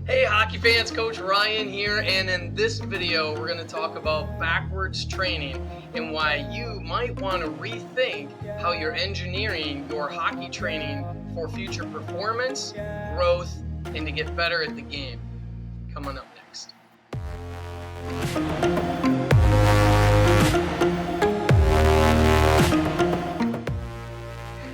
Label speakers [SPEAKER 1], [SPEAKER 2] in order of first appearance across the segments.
[SPEAKER 1] Hey hockey fans, Coach Ryan here, and in this video we're going to talk about backwards training and why you might want to rethink how you're engineering your hockey training for future performance, growth, and to get better at the game. Coming up next.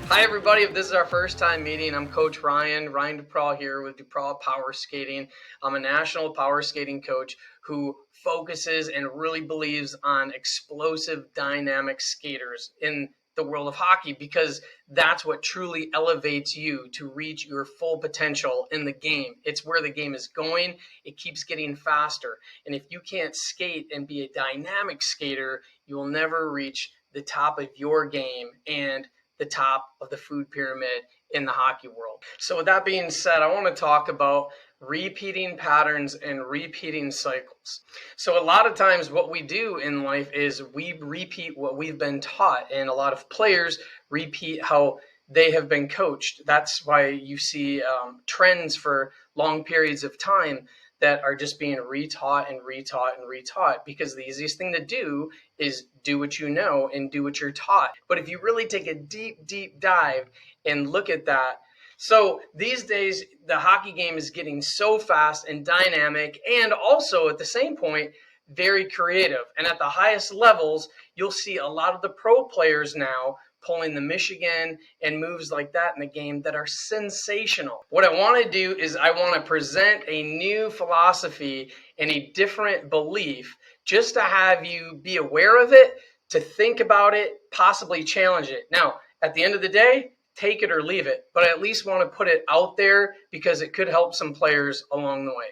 [SPEAKER 1] Hi everybody, if this is our first time meeting, I'm Coach Ryan DuPraw here with DuPraw Powerskating. I'm a National Powerskating Coach who focuses and really believes on explosive, dynamic skaters in the world of hockey because that's what truly elevates you to reach your full potential in the game. It's where the game is going. It keeps getting faster. And if you can't skate and be a dynamic skater, you will never reach the top of your game and the top of the food pyramid in the hockey world. So with that being said, I want to talk about repeating patterns and repeating cycles. So a lot of times what we do in life is we repeat what we've been taught, and a lot of players repeat how they have been coached. That's why you see trends for long periods of time that are just being retaught and retaught and retaught, because the easiest thing to do is do what you know and do what you're taught. But if you really take a deep dive and look at that, so these days the hockey game is getting so fast and dynamic, and also at the same point very creative. And at the highest levels, you'll see a lot of the pro players now pulling the Michigan and moves like that in the game that are sensational. What I want to do is I want to present a new philosophy and a different belief just to have you be aware of it, to think about it, possibly challenge it. Now, at the end of the day, take it or leave it, but I at least want to put it out there because it could help some players along the way.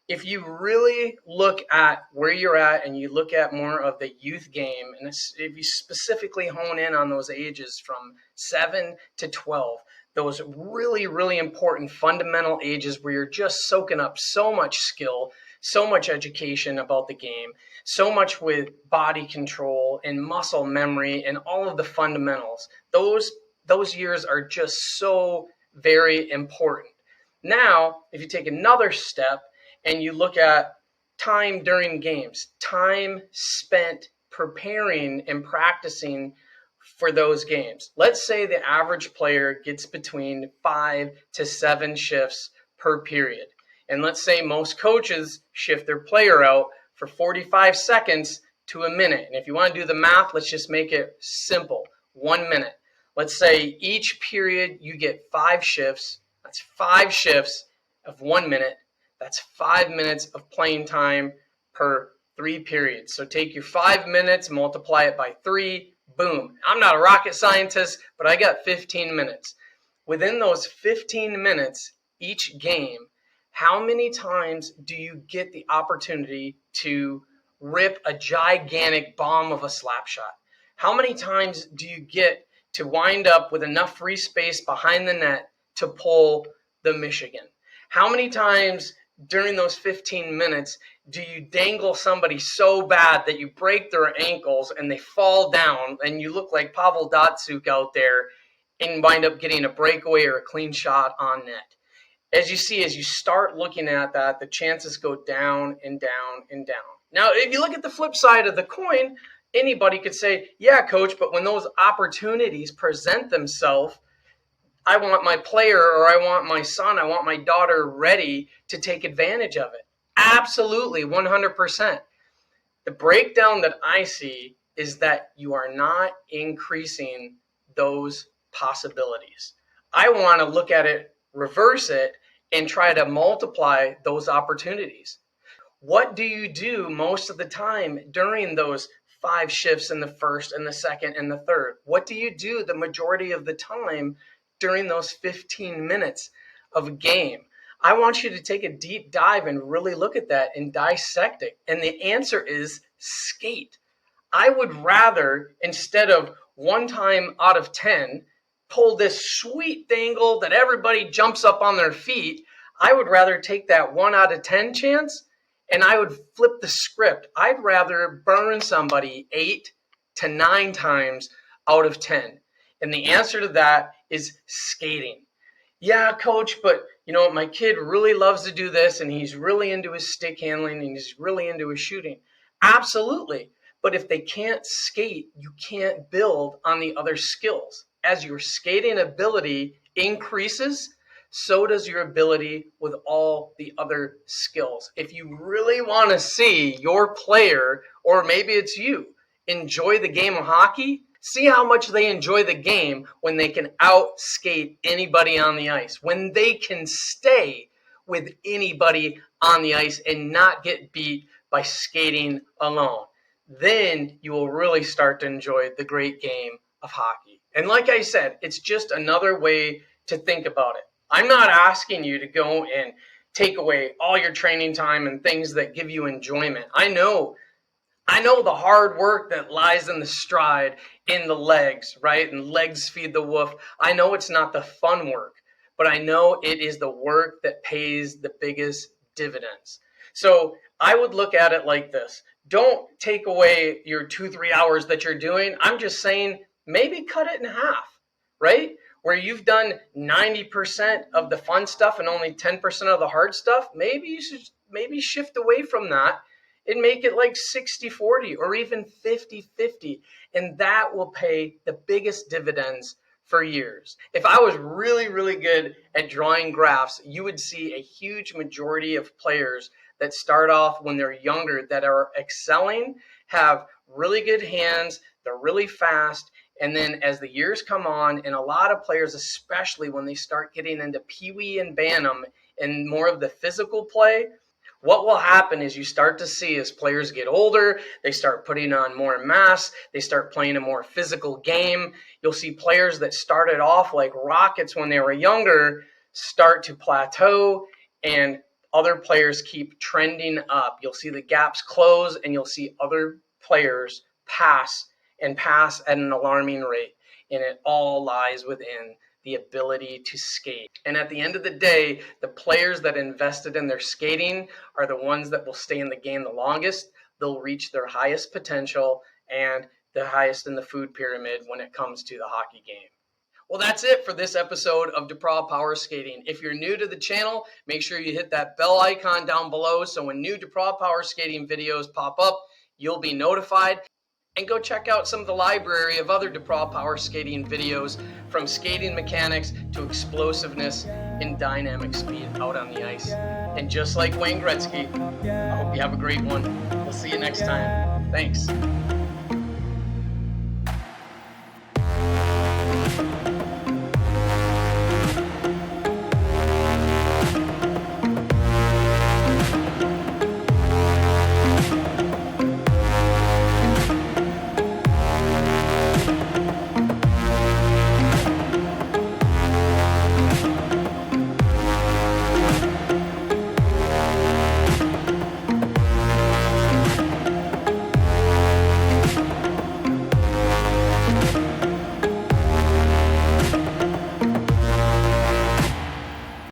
[SPEAKER 1] If you really look at where you're at and you look at more of the youth game, and if you specifically hone in on those ages from 7 to 12, those really important fundamental ages where you're just soaking up so much skill, so much education about the game, so much with body control and muscle memory and all of the fundamentals, those years are just so very important. Now, if you take another step, and you look at time during games, time spent preparing and practicing for those games. Let's say the average player gets between 5 to 7 shifts per period. And let's say most coaches shift their player out for 45 seconds to a minute. And if you want to do the math, let's just make it simple, 1 minute. Let's say each period you get 5 shifts. That's 5 shifts of 1 minute. That's 5 minutes of playing time per 3 periods. So take your 5 minutes, multiply it by 3, boom. I'm not a rocket scientist, but I got 15 minutes. Within those 15 minutes, each game, how many times do you get the opportunity to rip a gigantic bomb of a slap shot? How many times do you get to wind up with enough free space behind the net to pull the Michigan? How many times during those 15 minutes do you dangle somebody so bad that you break their ankles and they fall down and you look like Pavel Datsyuk out there and wind up getting a breakaway or a clean shot on net? As you see, as you start looking at that, the chances go down and down and down. Now, if you look at the flip side of the coin, anybody could say, yeah, coach, but when those opportunities present themselves, I want my player, or I want my son, I want my daughter ready to take advantage of it. Absolutely, 100%. The breakdown that I see is that you are not increasing those possibilities. I want to look at it, reverse it, and try to multiply those opportunities. What do you do most of the time during those 5 shifts in the first and the second and the third? What do you do the majority of the time during those 15 minutes of a game? I want you to take a deep dive and really look at that and dissect it. And the answer is skate. I would rather, instead of 1 time out of 10, pull this sweet dangle that everybody jumps up on their feet. I would rather take that 1 out of 10 chance, and I would flip the script. I'd rather burn somebody 8 to 9 times out of 10. And the answer to that is skating. Yeah, coach, but My kid really loves to do this and he's really into his stick handling and he's really into his shooting. Absolutely. But if they can't skate, you can't build on the other skills. As your skating ability increases, so does your ability with all the other skills. If you really want to see your player, or maybe it's you, enjoy the game of hockey, see how much they enjoy the game when they can outskate anybody on the ice, when they can stay with anybody on the ice and not get beat by skating alone. Then you will really start to enjoy the great game of hockey. And like I said, it's just another way to think about it. I'm not asking you to go and take away all your training time and things that give you enjoyment. I know the hard work that lies in the stride, in the legs, right? And legs feed the wolf. I know it's not the fun work, but I know it is the work that pays the biggest dividends. So I would look at it like this. Don't take away your 2-3 hours that you're doing. I'm just saying maybe cut it in half, right? Where you've done 90% of the fun stuff and only 10% of the hard stuff, maybe you should shift away from that and make it like 60-40 or even 50-50. And that will pay the biggest dividends for years. If I was really, really good at drawing graphs, you would see a huge majority of players that start off when they're younger that are excelling, have really good hands, they're really fast, and then as the years come on, and a lot of players, especially when they start getting into Pee Wee and Bantam and more of the physical play, what will happen is you start to see as players get older, they start putting on more mass, they start playing a more physical game. You'll see players that started off like rockets when they were younger start to plateau, and other players keep trending up. You'll see the gaps close, and you'll see other players pass at an alarming rate. And it all lies within the ability to skate. And at the end of the day, the players that invested in their skating are the ones that will stay in the game the longest. They'll reach their highest potential and the highest in the food pyramid when it comes to the hockey game. Well, that's it for this episode of DuPraw Powerskating. If you're new to the channel, make sure you hit that bell icon down below so when new DuPraw Powerskating videos pop up, you'll be notified. And go check out some of the library of other DuPraw Powerskating videos, from skating mechanics to explosiveness and dynamic speed out on the ice. And just like Wayne Gretzky, I hope you have a great one. We'll see you next time. Thanks.